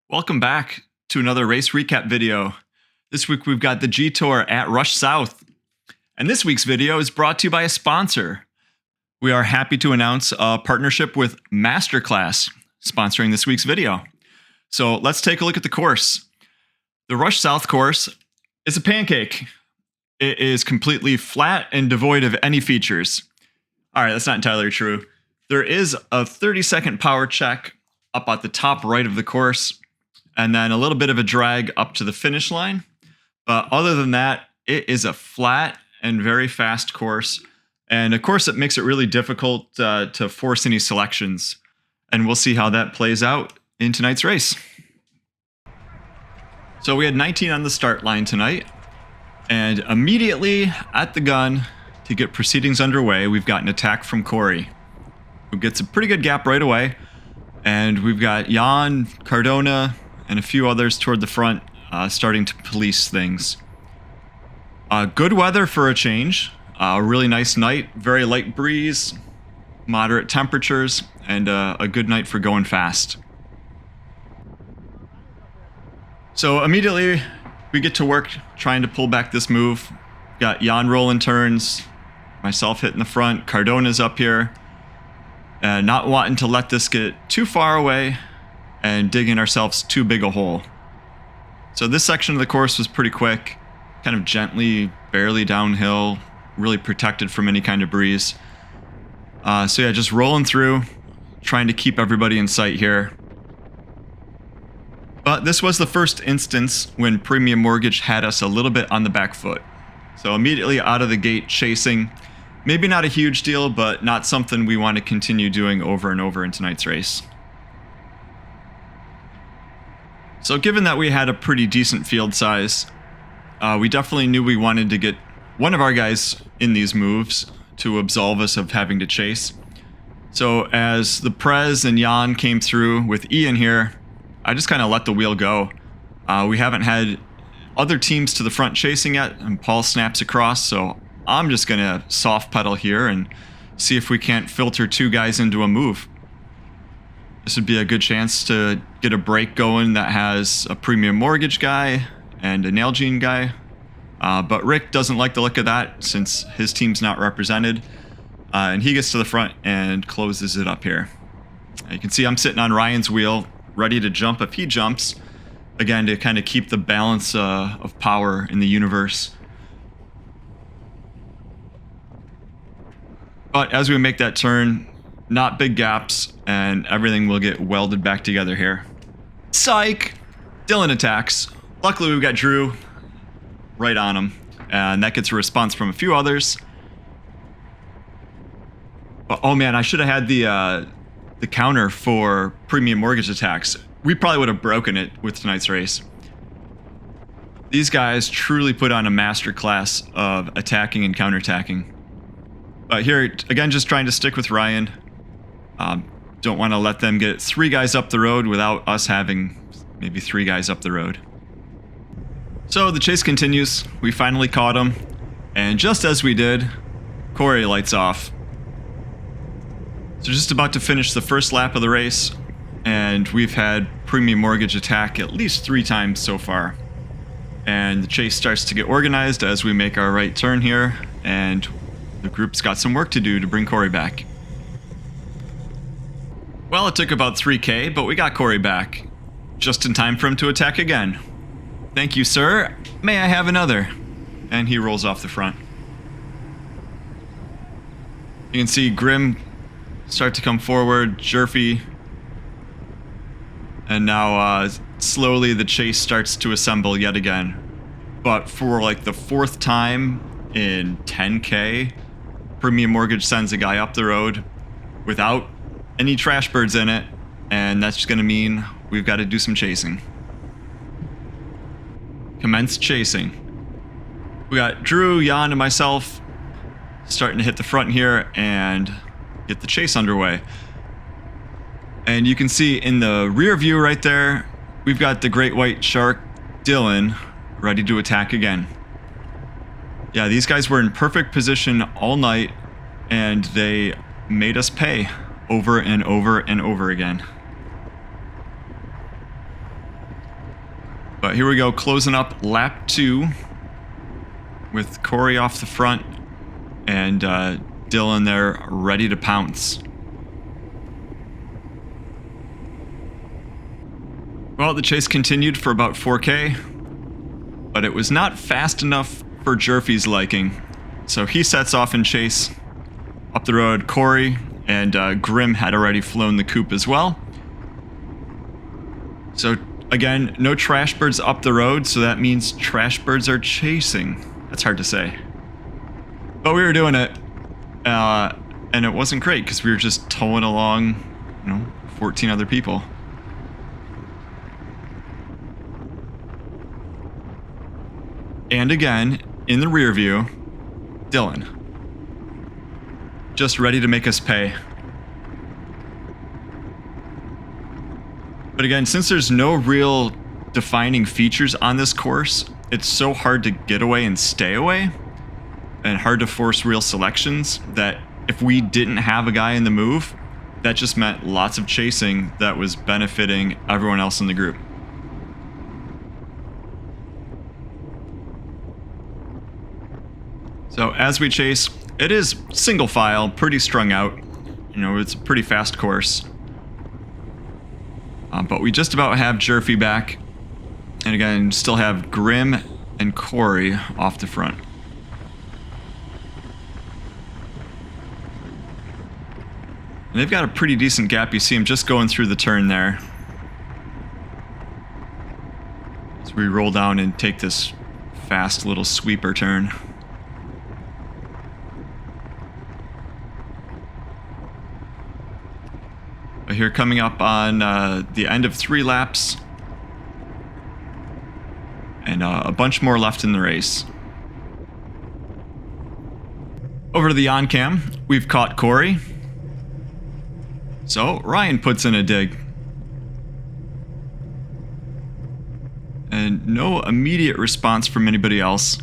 Welcome back to another race recap video. This week we've got the GTour at Rush South. And this week's video is brought to you by a sponsor. We are happy to announce a partnership with Masterclass, sponsoring this week's video. So let's take a look at the course. The Rush South course is a pancake. It is completely flat and devoid of any features. All right, that's not entirely true. There is a 30-second power check up at the top right of the course, and then a little bit of a drag up to the finish line. But other than that, it is a flat and very fast course, and a course that makes it really difficult to force any selections. And we'll see how that plays out in tonight's race. So we had 19 on the start line tonight, and immediately at the gun to get proceedings underway, we've got an attack from Corey, who gets a pretty good gap right away. And we've got Jan, Cardona, and a few others toward the front starting to police things. Good weather for a change. A really nice night, very light breeze, moderate temperatures, and a good night for going fast. So immediately we get to work trying to pull back this move. Got Jan rolling turns, myself hitting the front, Cardona's up here. Not wanting to let this get too far away and digging ourselves too big a hole. So this section of the course was pretty quick, kind of gently, barely downhill, really protected from any kind of breeze. So yeah, just rolling through, trying to keep everybody in sight here. But this was the first instance when Premium Mortgage had us a little bit on the back foot. So immediately out of the gate chasing. Maybe not a huge deal, but not something we want to continue doing over and over in tonight's race. So given that we had a pretty decent field size, we definitely knew we wanted to get one of our guys in these moves to absolve us of having to chase. So as the Prez and Jan came through with Ian here, I just kind of let the wheel go. We haven't had other teams to the front chasing yet, and Paul snaps across, so I'm just going to soft pedal here and see if we can't filter two guys into a move. This would be a good chance to get a break going that has a Premium Mortgage guy and a Nalgene guy. But Rick doesn't like the look of that since his team's not represented. And he gets to the front and closes it up here. You can see I'm sitting on Ryan's wheel, ready to jump if he jumps. Again, to kind of keep the balance of power in the universe. But as we make that turn, not big gaps, and everything will get welded back together here. Psych! Dylan attacks. Luckily we've got Drew right on him, and that gets a response from a few others. But, oh man, I should have had the counter for Premium Mortgage attacks. We probably would have broken it with tonight's race. These guys truly put on a masterclass of attacking and counterattacking. But here, again, just trying to stick with Ryan. Don't want to let them get three guys up the road without us having maybe three guys up the road. So the chase continues. We finally caught him. And just as we did, Corey lights off. So just about to finish the first lap of the race. And we've had Premium Mortgage attack at least 3 times so far. And the chase starts to get organized as we make our right turn here. And the group's got some work to do to bring Corey back. Well, it took about 3K, but we got Corey back. Just in time for him to attack again. Thank you, sir. May I have another? And he rolls off the front. You can see Grim start to come forward, Jerfy. And now slowly the chase starts to assemble yet again. But for like the 4th time in 10K, Premium Mortgage sends a guy up the road without any trash birds in it, and that's just going to mean we've got to do some chasing. Commence chasing. We got Drew, Jan, and myself starting to hit the front here and get the chase underway. And you can see in the rear view right there, we've got the great white shark, Dylan, ready to attack again. Yeah, these guys were in perfect position all night, and they made us pay over and over and over again. But here we go, closing up lap 2 with Corey off the front and Dylan there ready to pounce. Well, the chase continued for about 4K, but it was not fast enough for Jerfy's liking. So he sets off in chase. Up the road, Corey and Grim had already flown the coupe as well. So again, no trash birds up the road, so that means trash birds are chasing. That's hard to say. But we were doing it, and it wasn't great because we were just towing along, 14 other people. And again, in the rear view, Dylan. Just ready to make us pay. But again, since there's no real defining features on this course, it's so hard to get away and stay away, and hard to force real selections, that if we didn't have a guy in the move, that just meant lots of chasing that was benefiting everyone else in the group. So as we chase, it is single file, pretty strung out. It's a pretty fast course. But we just about have Jerfy back. And again, still have Grim and Corey off the front. And they've got a pretty decent gap. You see them just going through the turn there. As we roll down and take this fast little sweeper turn. Here coming up on the end of 3 laps. And a bunch more left in the race. Over to the on-cam, we've caught Corey. So Ryan puts in a dig. And no immediate response from anybody else.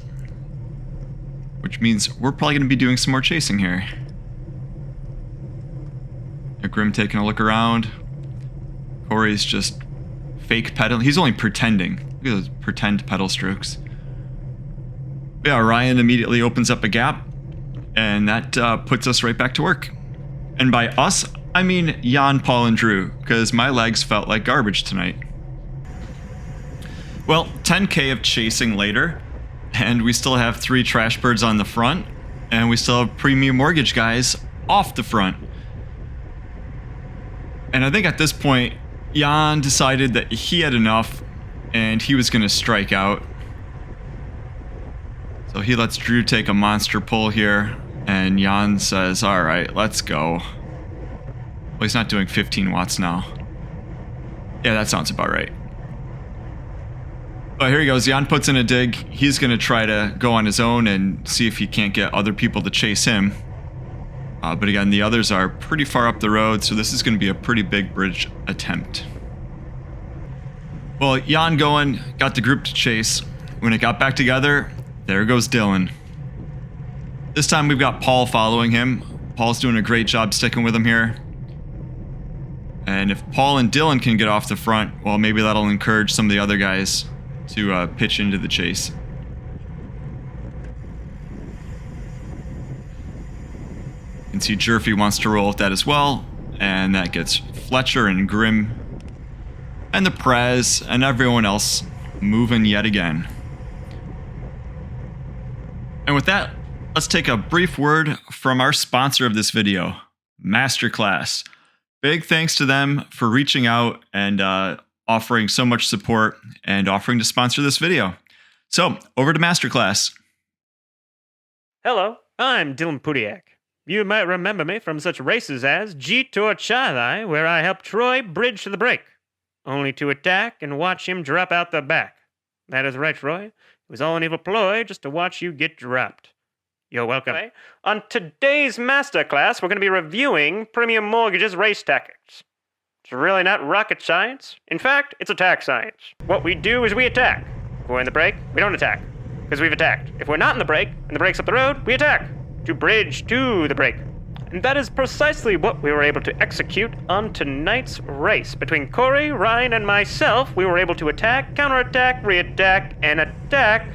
Which means we're probably going to be doing some more chasing here. Grim taking a look around. Corey's just fake pedaling. He's only pretending. Look at those pretend pedal strokes. Yeah, Ryan immediately opens up a gap, and that puts us right back to work. And by us, I mean Jan, Paul, and Drew, because my legs felt like garbage tonight. Well, 10K of chasing later, and we still have 3 trash birds on the front, and we still have premium mortgage guys off the front. And I think at this point, Jan decided that he had enough and he was going to strike out. So he lets Drew take a monster pull here, and Jan says, all right, let's go. Well, he's not doing 15 watts now. Yeah, that sounds about right. But here he goes. Jan puts in a dig. He's going to try to go on his own and see if he can't get other people to chase him. But again, the others are pretty far up the road, so this is going to be a pretty big bridge attempt. Well, Jan going, got the group to chase. When it got back together, there goes Dylan. This time we've got Paul following him. Paul's doing a great job sticking with him here. And if Paul and Dylan can get off the front, well, maybe that'll encourage some of the other guys to pitch into the chase. You can see Jerfy wants to roll with that as well, and that gets Fletcher and Grim and the Prez and everyone else moving yet again. And with that, let's take a brief word from our sponsor of this video, Masterclass. Big thanks to them for reaching out and offering so much support and offering to sponsor this video. So, over to Masterclass. Hello, I'm Dylan Pudiak. You might remember me from such races as GTour Chile, where I helped Troy bridge to the break, only to attack and watch him drop out the back. That is right, Troy. It was all an evil ploy just to watch you get dropped. You're welcome. On today's masterclass, we're going to be reviewing Premium Mortgage's race tactics. It's really not rocket science. In fact, it's attack science. What we do is we attack. If we're in the break, we don't attack, because we've attacked. If we're not in the break, and the break's up the road, we attack to bridge to the break. And that is precisely what we were able to execute on tonight's race. Between Corey, Ryan, and myself, we were able to attack, counterattack, reattack, and attack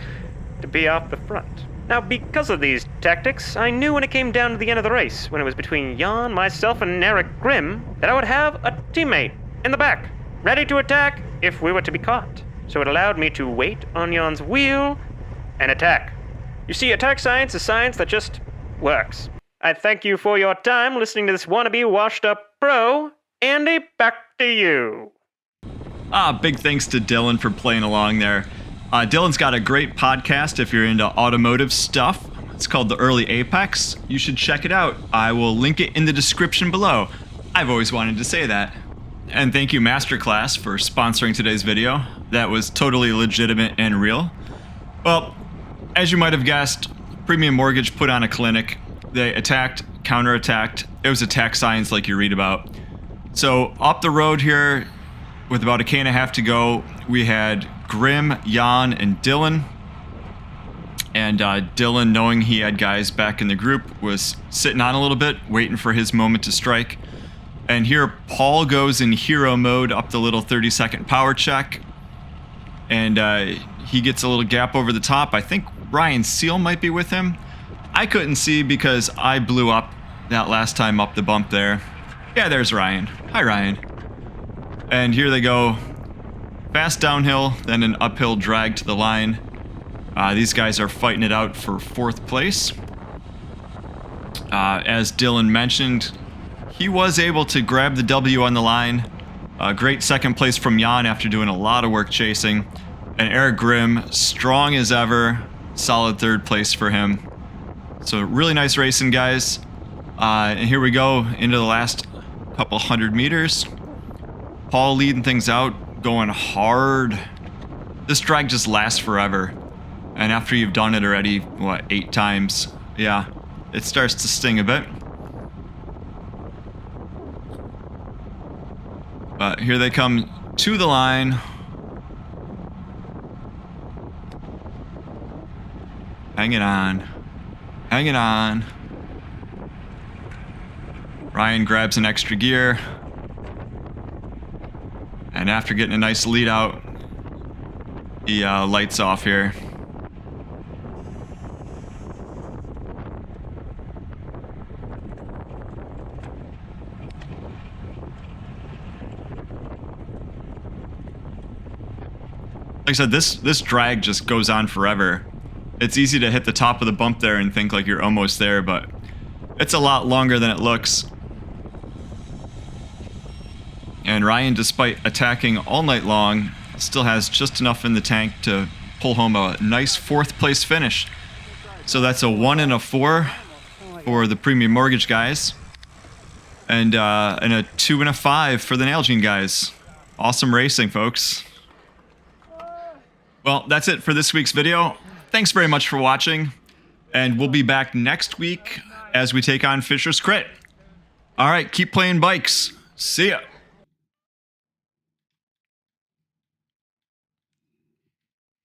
to be off the front. Now, because of these tactics, I knew when it came down to the end of the race, when it was between Jan, myself, and Eric Grimm, that I would have a teammate in the back, ready to attack if we were to be caught. So it allowed me to wait on Jan's wheel and attack. You see, attack science is science that just works. I thank you for your time listening to this wannabe washed-up pro. Andy, back to you. Big thanks to Dylan for playing along there. Dylan's got a great podcast if you're into automotive stuff. It's called The Early Apex. You should check it out. I will link it in the description below. I've always wanted to say that. And thank you, Masterclass, for sponsoring today's video. That was totally legitimate and real. Well, as you might have guessed, Premium Mortgage put on a clinic. They attacked, counterattacked. It was attack science like you read about. So up the road here, with about a K&a-half to go, we had Grimm, Jan, and Dylan. And Dylan, knowing he had guys back in the group, was sitting on a little bit, waiting for his moment to strike. And here, Paul goes in hero mode up the little 30-second power check. And he gets a little gap over the top. I think Ryan Seal might be with him. I couldn't see because I blew up that last time up the bump there. Yeah, there's Ryan. Hi, Ryan. And here they go. Fast downhill, then an uphill drag to the line. These guys are fighting it out for 4th place. As Dylan mentioned, he was able to grab the W on the line. Great 2nd place from Jan after doing a lot of work chasing. And Eric Grimm, strong as ever. Solid 3rd place for him. So really nice racing, guys. And here we go into the last couple 100 meters. Paul leading things out, going hard. This drag just lasts forever. And after you've done it already, what, 8 times? Yeah, it starts to sting a bit. But here they come to the line. Hanging on. Hanging on. Ryan grabs an extra gear. And after getting a nice lead out, he lights off here. Like I said, this drag just goes on forever. It's easy to hit the top of the bump there and think like you're almost there, but it's a lot longer than it looks. And Ryan, despite attacking all night long, still has just enough in the tank to pull home a nice 4th place finish. So that's a 1 and a 4 for the Premium Mortgage guys. And a 2 and a 5 for the Nalgene guys. Awesome racing, folks. Well, that's it for this week's video. Thanks very much for watching. And we'll be back next week as we take on Fisher's Crit. All right, keep playing bikes. See ya.